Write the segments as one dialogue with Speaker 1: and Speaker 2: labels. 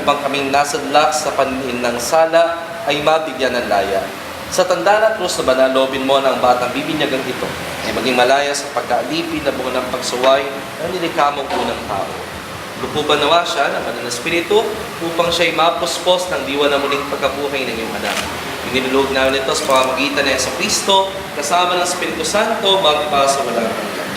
Speaker 1: upang kaming nasadlak sa paningin ng sala ay mabigyan ng laya. Sa tanda ng krus na banal, loobin mo ng batang bibinyagang ito ay maging malaya sa pagkaalipin na bunga ng pagsuway ng nilikamong unang tao. Lupuban nawa siya ng banal na Espiritu upang siya'y mapuspos ng diwa na muling pagkabuhay ng iyong anak. Inilulog namin ito sa pamamagitan ng Jesucristo kasama ng Espiritu Santo magpa sa walang hanggan.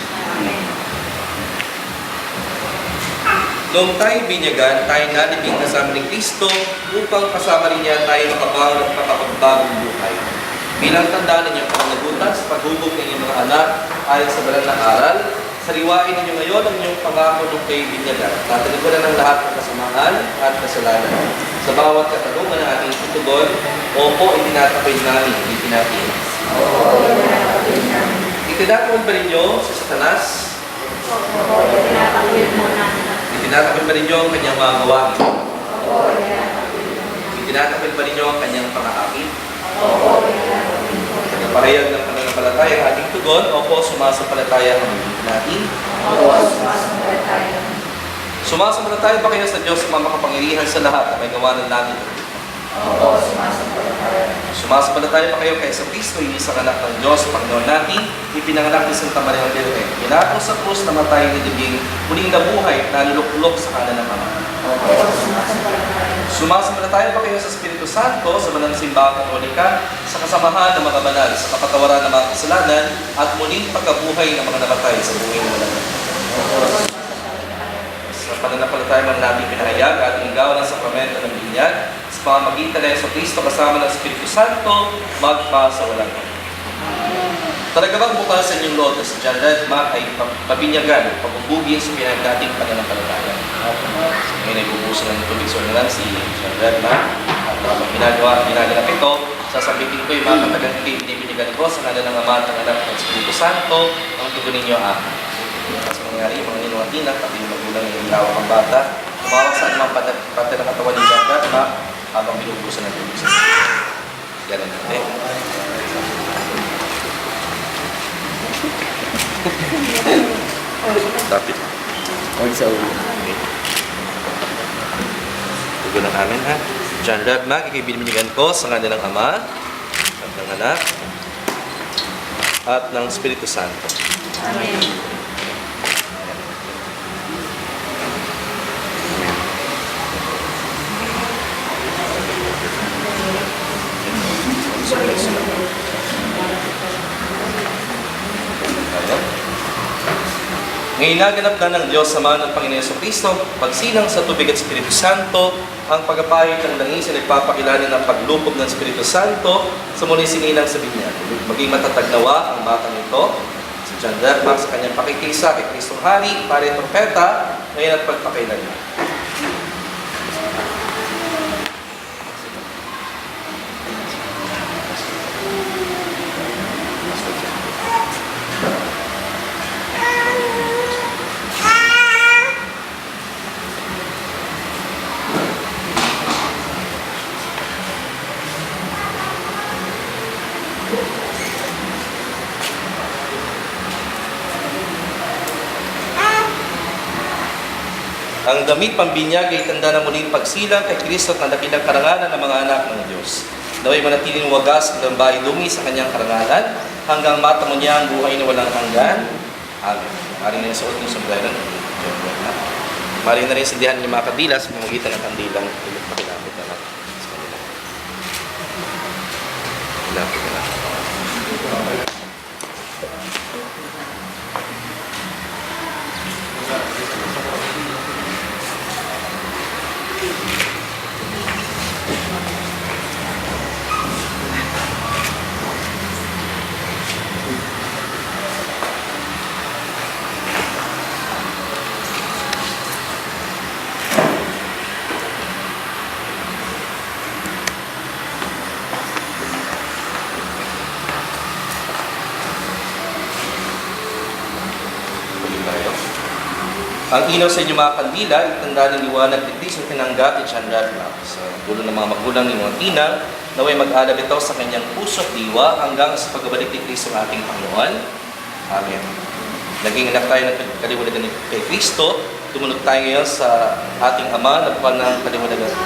Speaker 1: Noong tayo binyagan, tayo nalibing kasama ni Kristo upang kasama rin niya tayo makabago at makapagbagong buhay. Bilang tanda ng iyong pananagutan sa paghubog ng iyong mga anak ayon sa banal na aral, sariwain ninyo ngayon ang iyong pangako nung kayo binyagan. Tatalikuran ng lahat ng kasamaan at kasalanan. Sa bawat katanungan ng ating tutugon, opo, itinatapid namin, hindi natin.
Speaker 2: Oo, itinatapid namin.
Speaker 1: Itinatapid ba ninyo si Satanas?
Speaker 2: Oo, itinatapid mo namin.
Speaker 1: Itinatapid ba ninyo ang kanyang mga gawain?
Speaker 2: Oo, itinatapid mo namin.
Speaker 1: Itinatapid ba ninyo ang kanyang pang-aakit?
Speaker 2: Oo, itinatapid mo namin.
Speaker 1: Nagpahayag ng pananampalataya ang ating tugon, opo, sumasampalataya ang natin.
Speaker 2: Oo, sumasampalataya.
Speaker 1: Sumasampalataya ba kayo sa Diyos na makapangyarihan sa lahat na may gawa ng langit?
Speaker 2: Oo, sumasampalataya.
Speaker 1: Sumasampalataya ba kayo kay sa Kristo, isang anak ng Diyos, Panginoon natin, ipinanganak ni Santa Maria Magdalena, pinatong sa krus na matay ni Dibing, muling nabuhay, nalulok-lok sa kanan ng Ama.
Speaker 2: Oo, sumasampalataya.
Speaker 1: Sumasampalataya ba kayo sa Espiritu Santo, sa banal na simbahan katolika, sa kasamahan ng mga banal, sa kapatawaran ng mga kasalanan, at muling pagkabuhay ng mga namatay sa buhay ng walang hanggan? Sa pananampalataya man natin pinahayag at inggaw ng sakramento ng binyag, sa pamamagitan ng Jesucristo kasama ng Espiritu Santo, magpa sa walang hanggan. Talaga bang bukal sa inyong loob na si John Redma ay pabinyagan, pabubugin sa pinag-dating pananampalataya? Ngayon ay bubusan ng tubig sa ulan si John Redma. At kapag ginagawa ito, sasabihin ko yung mga katagang binibinyagan ko sa ngalan ng Ama at ng Anak ng Espiritu Santo, ang tugunin niyo akin. Kasi mangyari yung mga ninuwatin at pati yung magulang yung lawak ng bata, tumawag sa anumang pati ng katawan ni John Redma habang binubusan ng tubig sa ulan. Ganun natin. Dapat.
Speaker 3: Huwag sa ulo.
Speaker 1: Okay. Tugon ng amin ha. John Redma, kikibinibinigan ko sa ngalan ng Ama, at ng Anak, at ng Espiritu Santo.
Speaker 2: Amen.
Speaker 1: Ngayon naganap na ng Diyos Ama ng Panginoon Jesucristo, pagsinang sa tubig at Espiritu Santo, ang pagkapahit ng langis ay nagpapakilala ng paglubog ng Espiritu Santo sa muli sininang sa binyag. Maging matatag nawa ang batang ito, si John Redma, sa kanyang pakikisa kay Kristong Hari, Pari at Propeta, ngayon at pagpakailan niya. Ang damit pambinyag ay tanda na muling pagsilang kay Kristo at nadakilang karangalan ng mga anak ng Diyos. Naway manatiling wagas at gambay dumi sa kanyang karangalan hanggang matamo niya ang buhay na walang hanggan. Amen. Maring na yung suot ng sombrero. Maring na rin sindihan ng mga kabilas sa pamamagitan ng kandilang pakilapit na natin sa kanila. Kilapit na natin. Ang ilaw sa inyong mga kandila, itanda ng liwanag ni Kristo tinanggap ni John Redma. Sa dulo ng mga magulang ni mga tinang, naway mag-alab ito sa kanyang puso at diwa hanggang sa pagbabalik ni Kristo ng ating Panginoon. Amen. Naging anak tayo ng kaliwanagan ni kay Kristo, Tumunod tayo ngayon sa ating Ama na bukal ng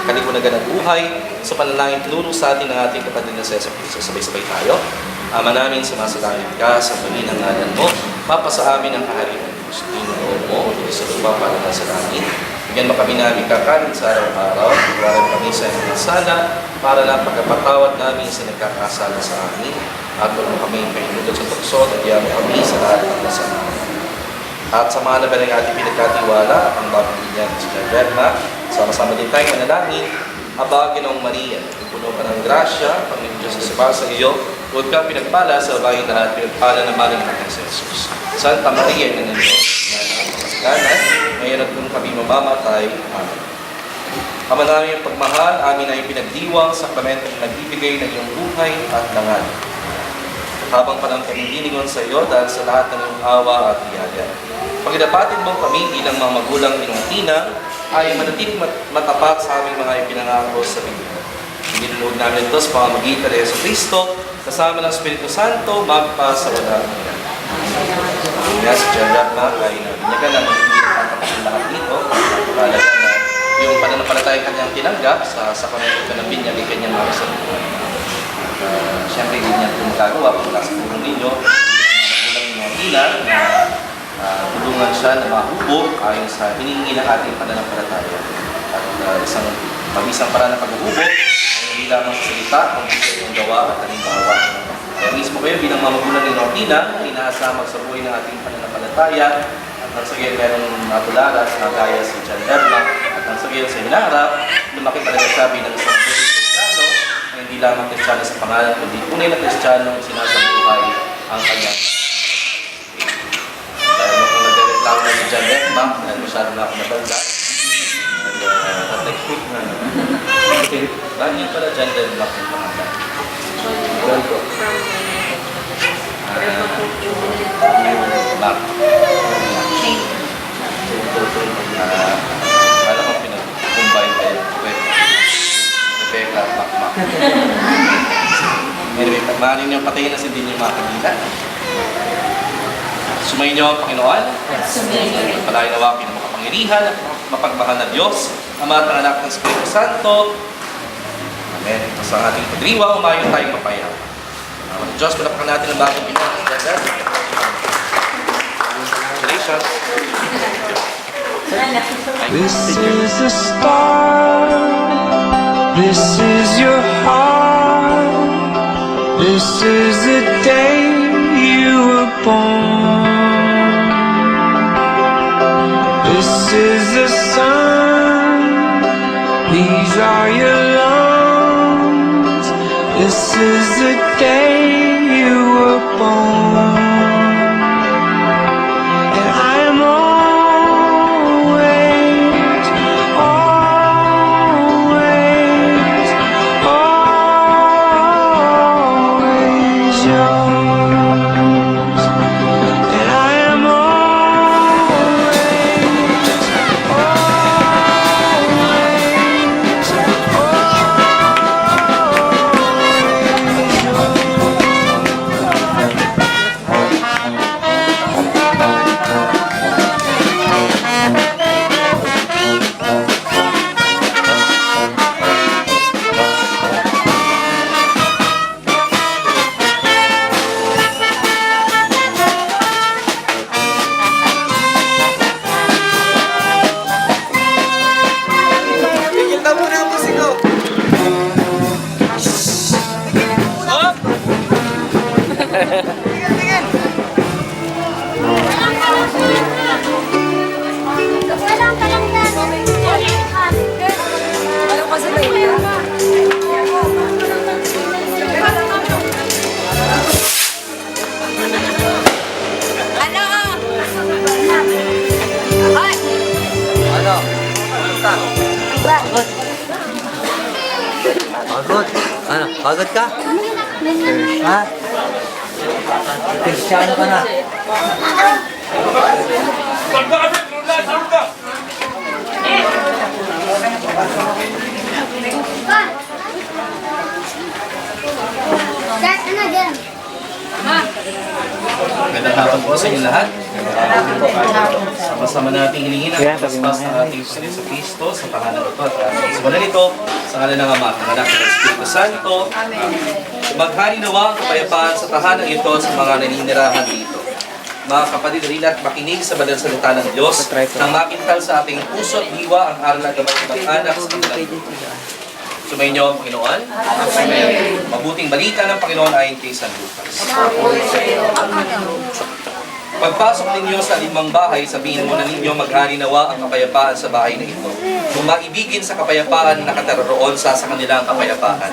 Speaker 1: kaliwanagan ng buhay sa panalangin tinuro sa atin ng ating kapatid na Cesar Cristo. Sabay-sabay tayo. Ama namin, sumasalangit ka sa muli ng ngalan mo. Mapasa amin ang kaharian ng Diyos. Ginoo mo, ito sa lupa para na sa langit. Bigyan mo kami namin kakanin sa araw-araw. Pagwaran kami sa iyong sana para na pagkapatawad namin sa nagkakasala sa amin. At mo kami kahinugot sa tukso at iyan mo kami sa lahat ng masama. At sa mga laban ng ating pinagkatiwala, ang bagong binyan sa Javerna, sama-sama din tayong manalangin, Aba, Ginoong Maria, puno ka ng grasya, Panginoon Diyos na sumasa sa iyo, huwag ka pinagpala sa babaeng lahat, pinagpala ng maling natin sa Jesus. Santa Maria, na ng Diyos, na nakapagkanan, ngayon at kung kami mamamatay, Amen. Ama namin ang pagmahal, amin ay pinagdiwang sa sakramentong nagbibigay ng iyong buhay at langan. Habang panang kami hiningon sa iyo dahil sa lahat ng iyong awa at biyaya. Pagdapatin mo kami bilang mga magulang inungtina ay manatiling matapat sa aming mga ipinangako sa Biblia. Nilulog namin ito sa pamamagitan ni Yesu Cristo kasama ng Espiritu Santo magpa sa walang hanggan. Kaya si Jarat na ay nabinyagan na magiging ang lahat dito. Kalaga na yung pananampalataya kanyang tinanggap sa sakramento ka ng binyag ay kanyang makasaluhan. Siyempre, hindi niya ito magagawa kung wala sa tulong ninyo. Magulang yung mga ilan na tulungan siya na mahubog ayon sa hiningi ng ating pananampalataya. At isang mabisang paraan ng pag-uhubog ay hindi lamang sa salita, kundi sa iyong gawa at halimbawa. Kaya mismo kayo bilang mga magulang ng Nortina, inaasama sa buhay ng ating pananampalataya at nang sa gayon merong matularas na gaya si John Lerma at nang sa gayon sa hinaharap, lumaki talaga siya bilang isang Kristiyano na hindi lamang Kristiyano sa pangalan, kundi tunay na Kristiyano ang sinasabuhay ang kanyang. Dahil kung nagreklamo na si John Lerma, dahil masyado na ako matanda, nag-text na. Dahil yun pala John Lerma ang pangalan. Well ko. Mark. Kala ko pinag-combine kayo. Rebecca at Makmak. Anyway, pagmahalin niyo patayin na si Dini mga kanila. Sumayin niyo ang Panginoon. Palain nawakin ng makapangyarihan at mapagmahal na Diyos, Ama at ang Anak ng Espiritu Santo. Amen. Sa ating pagdiwa, umayon tayong mapaya. Diyos, palapakan natin ang bagong Pilipinas. Congratulations.
Speaker 3: This is the start. This is your heart. This is the day you were born. This is the sun. These are your lungs. This is the day you were born. And I am always, always, always yours. And I am always, always,
Speaker 4: Pagod? Ano? Pagod ka? Ha? Kristyano ka na?
Speaker 2: Dad, ano dyan?
Speaker 1: Magandang hapon po sa inyo lahat. Sama-sama nating hilingin ang pagpaspas ng ating Panginoon sa Kristo sa tahanan ito at ating isibalan ito sa ngalan ng Ama, ng Anak, at ng Espiritu Santo. Maghari nawa ang kapayapaan sa tahanan ito sa mga naninirahan dito. Mga kapatid, at makinig sa banal salita ng Diyos nang makintal sa ating puso at diwa ang aral at gabay ng anak sa kanilang buhay. Sumayin niyo ang Panginoon. Mabuting balita ng Panginoon ayon kay San Lucas. Pagpasok ninyo sa limang bahay, sabihin muna ninyo, maghari nawa ang kapayapaan sa bahay na ito. Kung maibigin sa kapayapaan, nakataroon sa kanila ang kapayapaan.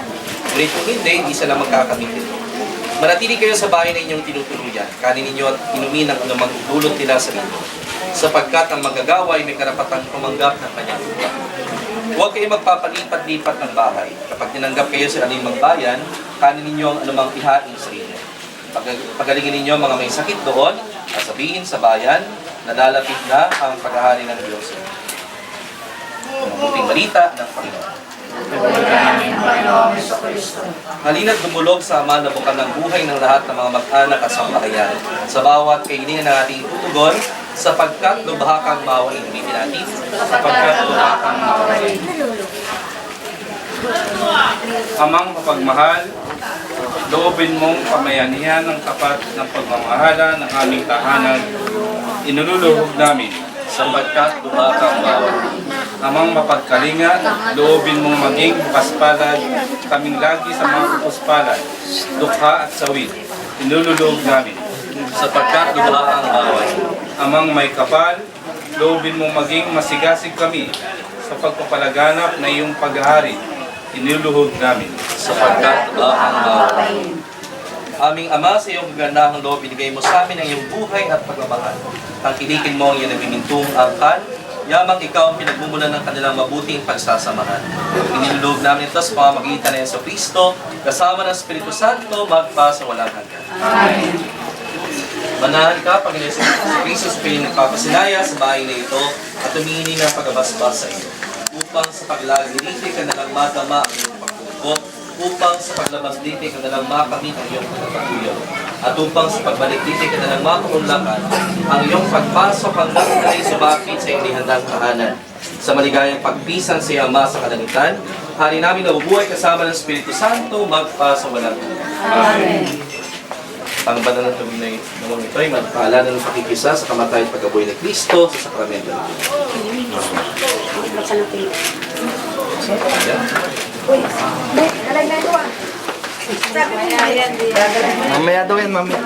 Speaker 1: Ngunit kung hindi sila magkakamit ito. Manatili kayo sa bahay na inyong tinutuluyan. Kanin ninyo at inumin ang anumang dulot nila sa inyo. Sapagkat ang magagawa ay may karapatang tumanggap ng kanyang lupa. Huwag kayo magpapalipat-lipat ng bahay. Kapag tinanggap kayo sa alimang bayan, kanin ninyo ang anumang ihain sa inyo. Pagalingin ninyo mga may sakit doon, at sabihin sa bayan, nalalapit na ang paghahari ng Diyos. Mabuting balita ng Panginoon. Halina't dumulog sa Ama na bukal ng buhay ng lahat ng mga mag-anak at sambahayan. Sa bawat kahilingan ng ating tutugon, sapagkat lubha kang mawain. Ulitin natin, sapagkat lubha kang mawain.
Speaker 5: Amang mapagmahal, loobin mong pamayanihan ng tapat ng pagmamahala ng aming tahanan. Inululuhog namin.
Speaker 1: Sapagkat lubha kang mawain.
Speaker 5: Amang mapagkalinga, loobin mong maging bukas-palad, kaming lagi sa mga puspalad, dukha at sawit. Inululuhog namin.
Speaker 1: Sapagkat lubha kang mawain.
Speaker 5: Amang may kapal, loobin mong maging masigasig kami sa pagpapalaganap na iyong paghahari. Inuluhog namin.
Speaker 1: Sapagkat lubha kang mawain. Aming Ama, sa iyong gagandahang loob, binigay mo sa amin ang iyong buhay at pagmamahal. Tangkilikin mo ang iyong nabimintong angkan, yamang ikaw ang pinagmumulan ng kanilang mabuting pagsasamahan. Inilulog namin ito sa pamamagitan ng Yesu Kristo, kasama ng Espiritu Santo, magpa sa walang hanggan. Amen. Manahan ka, Panginoon Yesu Kristo, sa piling nagpapasinaya sa bahay na ito at tumingin ng pagabasbas sa iyo. Upang sa paglagiriti ka nalang madama ang iyong pagkukot, upang sa paglabas dito ka nalang makamit ang iyong pagkakatuyo. At upang sa pagbalik dito ka nalang makunlakan ang iyong pagpasok hanggang kay subakit sa iyong nihandang tahanan. Sa maligayang pagpisan sa iyong Ama sa kalangitan, hari namin nabubuhay kasama ng Espiritu Santo, magpa sa walang hanggan. Amen. Ang banal na tubig na ito ay magpaalanan ng pakikisa sa kamatay at pagkabuhay ni Kristo sa sakramento.
Speaker 4: Mamaya daw yan, mamaya.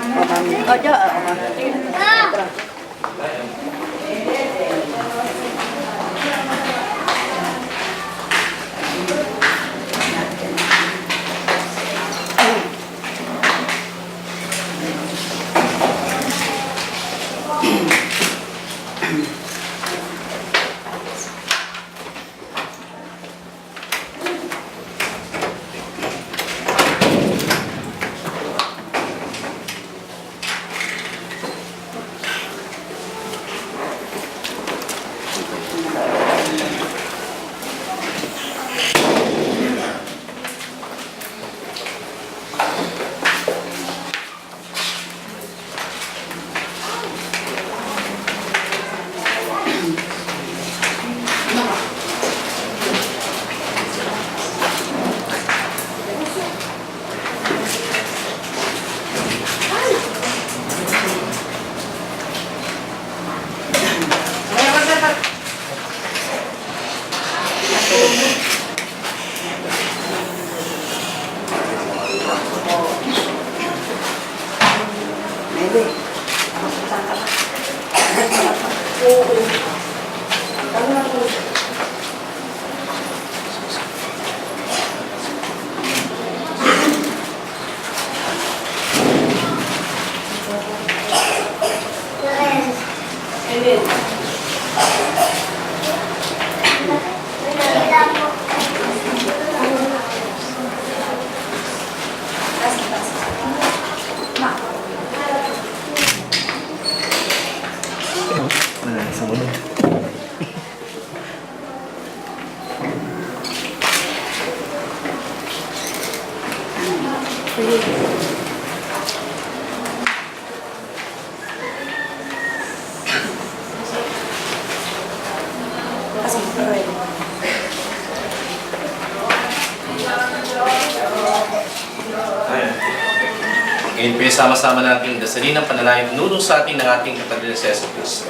Speaker 1: Ngayon po sama-sama nating dasalin ang panalangin nuno sa atin ng ating Kapatid sa Yesu Cristo.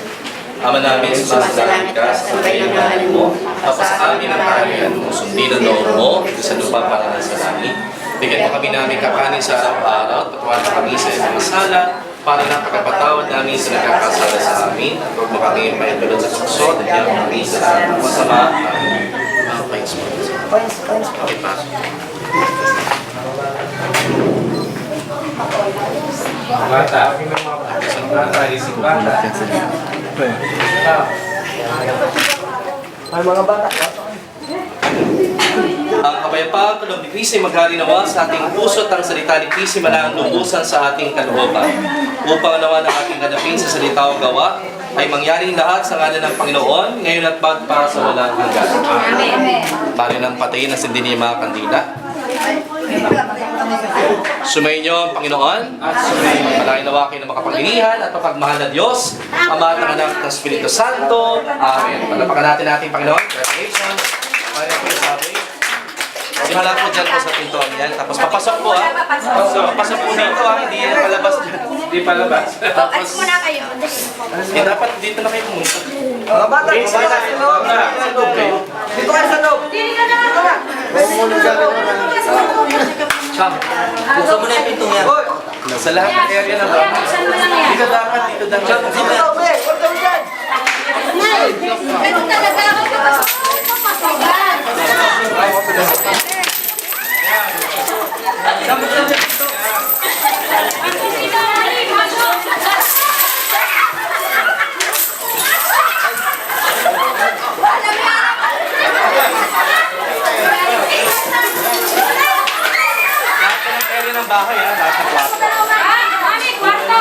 Speaker 1: Ama namin, sumasalangit ka, sa ng ngalan mo, tapos sa amin ang kaharian mo, sundin ang loob mo, sa lupa para sa langit. Bigyan mo kami namin kakanin sa araw-araw, patawarin mo kami sa iyong masala, para na pagkapatawad namin sa nagkakasala sa amin, at huwag mo kami maitulad sa suksod, at iyong kami sa lahat ng masama. Amen. Okay, pasok.
Speaker 5: Bata. Isang bata, isang bata.
Speaker 4: Ay, mga bata.
Speaker 1: Ang kapayapaan tulog ni Kristo ay maghari nawa sa ating puso at ang salita ni Kristo ay malang lubusan sa ating kalooban. Upang nawa ng ating ganapin sa salita o gawa ay mangyaring lahat sa ngalan ng Panginoon, ngayon at ba't para sa walang hanggan. Amen. Bari ng patayin ang sindi niya mga kandila. Sumayin niyo ang Panginoon. Malaking nawa kayo ng makapangyarihan at mapagmahal na Diyos, Ama at Anak ng Espiritu Santo. Amen. Palapakan natin ating Panginoon. Congratulations. Maria po sabi. Sihala po dyan po sa pintuan yan. Tapos papasok po ha. Papasok po dito ha. Hindi yan palabas dyan.
Speaker 5: Hindi palabas.
Speaker 1: Tapos,
Speaker 2: Muna kayo.
Speaker 1: dapat dito na kayo pumunta.
Speaker 4: Mga bata,
Speaker 5: Okay,
Speaker 4: mga bata, sa loob. Sa loob kayo. Dito kayo sa loob. Dito na. Mamulog ka
Speaker 1: Cham, buksan mo na yung pinto yan.
Speaker 4: Hoy!
Speaker 1: Sa lahat ng area ng bahay. Dito dapat, dito dapat.
Speaker 4: Dito na, be! Huwag kang dyan!
Speaker 2: Ito talaga ako kapasok.
Speaker 1: Lahat ng area ng bahay ha. Lahat ng kwarto.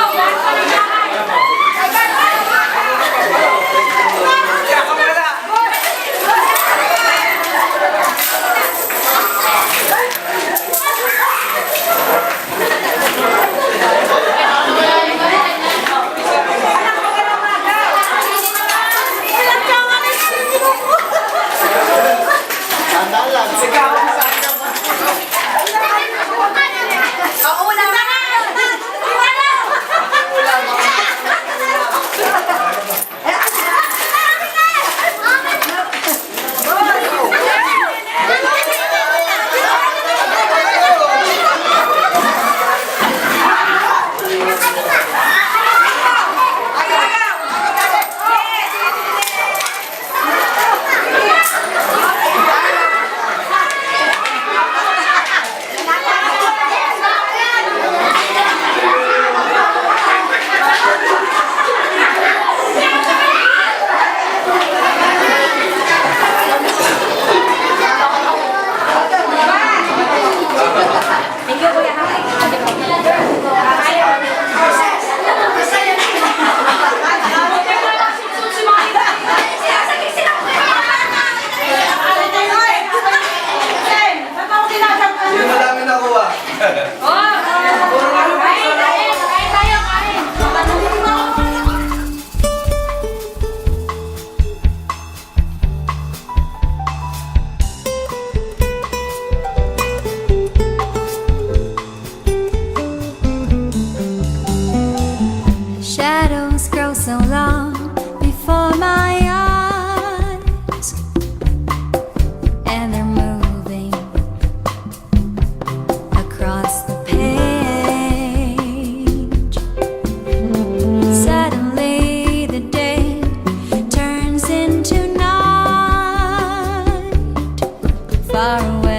Speaker 4: Sino madami nakuha?
Speaker 6: Shadows grow so long before my eyes, and they're moving across the page. Suddenly the day turns into night, far away